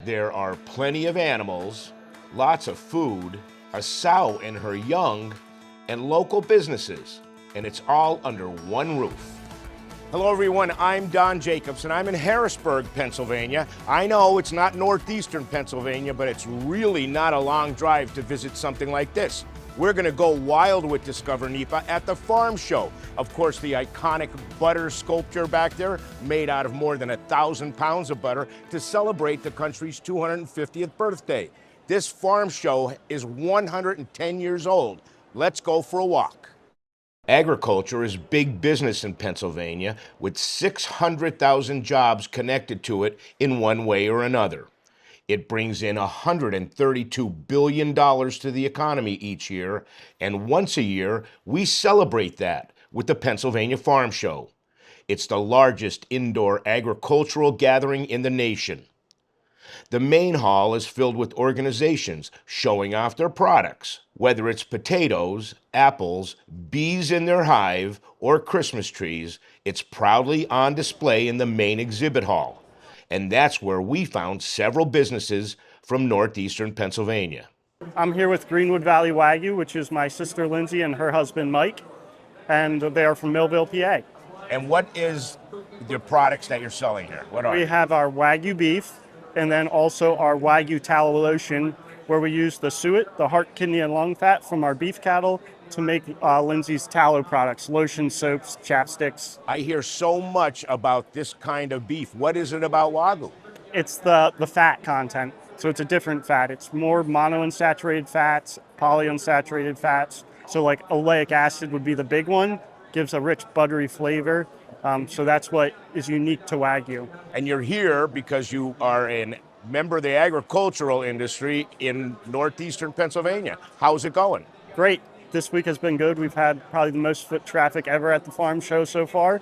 There are plenty of animals, lots of food, a sow and her young, and local businesses, and it's all under one roof. Hello everyone, I'm Don Jacobs and I'm in Harrisburg, Pennsylvania. I know it's not Northeastern Pennsylvania, but it's really not a long drive to visit something like this. We're gonna go wild with Discover NEPA at the farm show. Of course, the iconic butter sculpture back there, made out of more than 1,000 pounds of butter to celebrate the country's 250th birthday. This farm show is 110 years old. Let's go for a walk. Agriculture is big business in Pennsylvania, with 600,000 jobs connected to it in one way or another. It brings in $132 billion to the economy each year, and once a year, we celebrate that with the Pennsylvania Farm Show. It's the largest indoor agricultural gathering in the nation. The main hall is filled with organizations showing off their products, whether it's potatoes, apples, bees in their hive, or Christmas trees. It's proudly on display in the main exhibit hall. And that's where we found several businesses from Northeastern Pennsylvania. I'm here with Greenwood Valley Wagyu, which is my sister Lindsay and her husband Mike, and they are from Millville, PA. And what is the products that you're selling here? What are We have our Wagyu beef, and then also our Wagyu tallow lotion, where we use the suet, the heart, kidney, and lung fat from our beef cattle to make Lindsay's tallow products, lotion, soaps, chapsticks. I hear so much about this kind of beef. What is it about Wagyu? It's the fat content, so it's a different fat. It's more monounsaturated fats, polyunsaturated fats. So like oleic acid would be the big one, gives a rich buttery flavor. So that's what is unique to Wagyu. And you're here because you are a member of the agricultural industry in Northeastern Pennsylvania. How's it going? Great. This week has been good. We've had probably the most foot traffic ever at the farm show so far.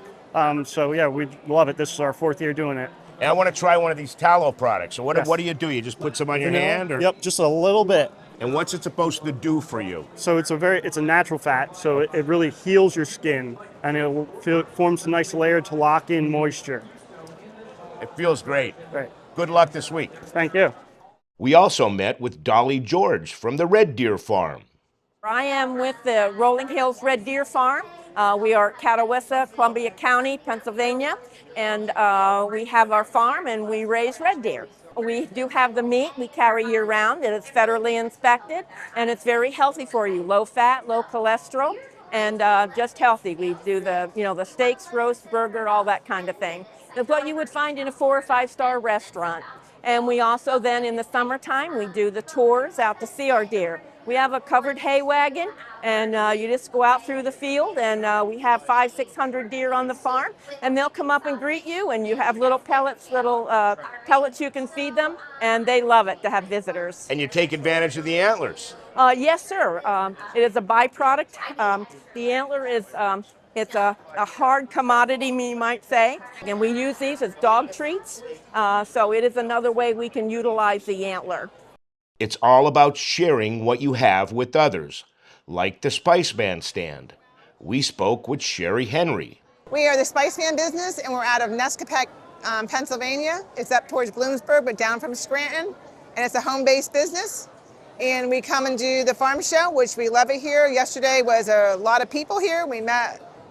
So yeah, we love it. This is our 4th year doing it. And I want to try one of these tallow products. So what do you do? You just put some on your hand? Or? Yep, just a little bit. And what's it supposed to do for you? So it's a natural fat, so it really heals your skin, and it forms a nice layer to lock in moisture. It feels great. Right. Good luck this week. Thank you. We also met with Dolly George from the Red Deer Farm. I am with the Rolling Hills Red Deer Farm. We are at 𝗄𝗏 Columbia County, Pennsylvania, and we have our farm and we raise red deer. We do have the meat we carry year round. It is federally inspected and it's very healthy for you. Low fat, low cholesterol, and just healthy. We do the steaks, roast, burger, all that kind of thing. It's what you would find in a 4- or 5-star restaurant. And we also then in the summertime, we do the tours out to see our deer. We have a covered hay wagon, and you just go out through the field, and we have 500-600 deer on the farm, and they'll come up and greet you, and you have little pellets you can feed them, and they love it to have visitors. And you take advantage of the antlers. Yes, sir. It is a byproduct. The antler is it's a hard commodity, you might say, and we use these as dog treats, so it is another way we can utilize the antler. It's all about sharing what you have with others, like the Spiceman stand. We spoke with Sherry Henry. We are the Spiceman business, and we're out of 𝗄𝗏, Pennsylvania. It's up towards Bloomsburg, but down from Scranton, and it's a home-based business. And we come and do the farm show, which we love it here. Yesterday was a lot of people here. We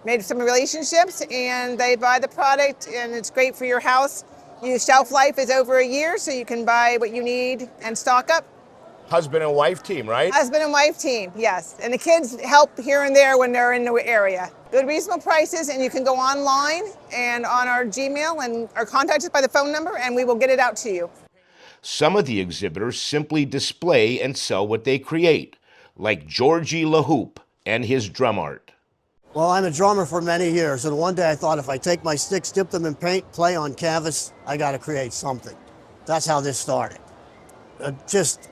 made some relationships, and they buy the product, and it's great for your house. Your shelf life is over a year, so you can buy what you need and stock up. Husband and wife team, right? Husband and wife team, yes. And the kids help here and there when they're in the area. Good reasonable prices, and you can go online and on our Gmail or contact us by the phone number, and we will get it out to you. Some of the exhibitors simply display and sell what they create, like Georgie Loop and his drum art. Well, I'm a drummer for many years, and one day I thought if I take my sticks, dip them in paint, play on canvas, I got to create something. That's how this started. Just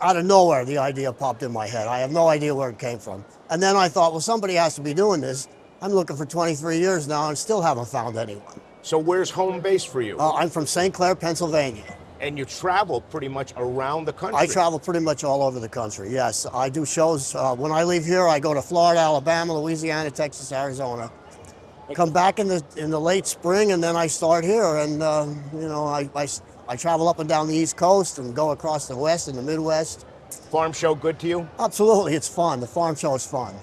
out of nowhere, the idea popped in my head. I have no idea where it came from. And then I thought, well, somebody has to be doing this. I'm looking for 23 years now and still haven't found anyone. So where's home base for you? I'm from St. Clair, Pennsylvania. And you travel pretty much around the country. I travel pretty much all over the country, yes. I do shows. When I leave here, I go to Florida, Alabama, Louisiana, Texas, Arizona. Come back in the late spring, and then I start here. And, you know, I I travel up and down the East Coast and go across the West and the Midwest. Farm show good to you? Absolutely, it's fun. The farm show is fun.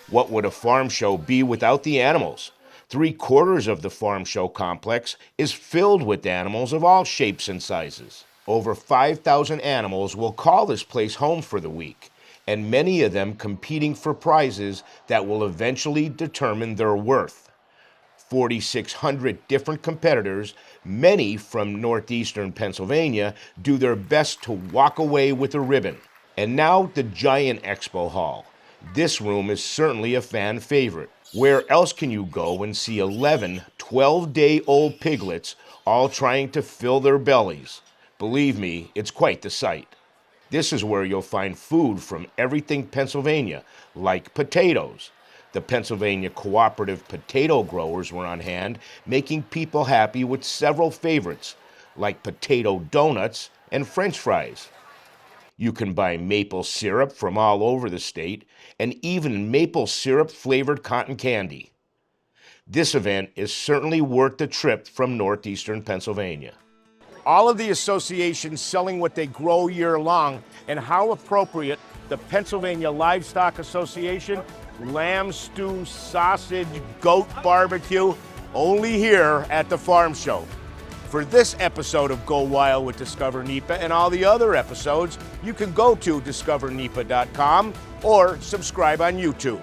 What would a farm show be without the animals? 3/4 of the farm show complex is filled with animals of all shapes and sizes. Over 5,000 animals will call this place home for the week, and many of them competing for prizes that will eventually determine their worth. 4,600 different competitors, many from Northeastern Pennsylvania, do their best to walk away with a ribbon. And now the giant expo hall. This room is certainly a fan favorite. Where else can you go and see 11 12-day-old piglets all trying to fill their bellies? Believe me, it's quite the sight. This is where you'll find food from everything Pennsylvania, like potatoes. The Pennsylvania Cooperative Potato Growers were on hand, making people happy with several favorites, like potato donuts and French fries. You can buy maple syrup from all over the state, and even maple syrup-flavored cotton candy. This event is certainly worth the trip from Northeastern Pennsylvania. All of the associations selling what they grow year-long, and how appropriate the Pennsylvania Livestock Association, lamb stew, sausage, goat barbecue, only here at the farm show. For this episode of Go Wild with Discover NEPA and all the other episodes, you can go to discovernepa.com or subscribe on YouTube.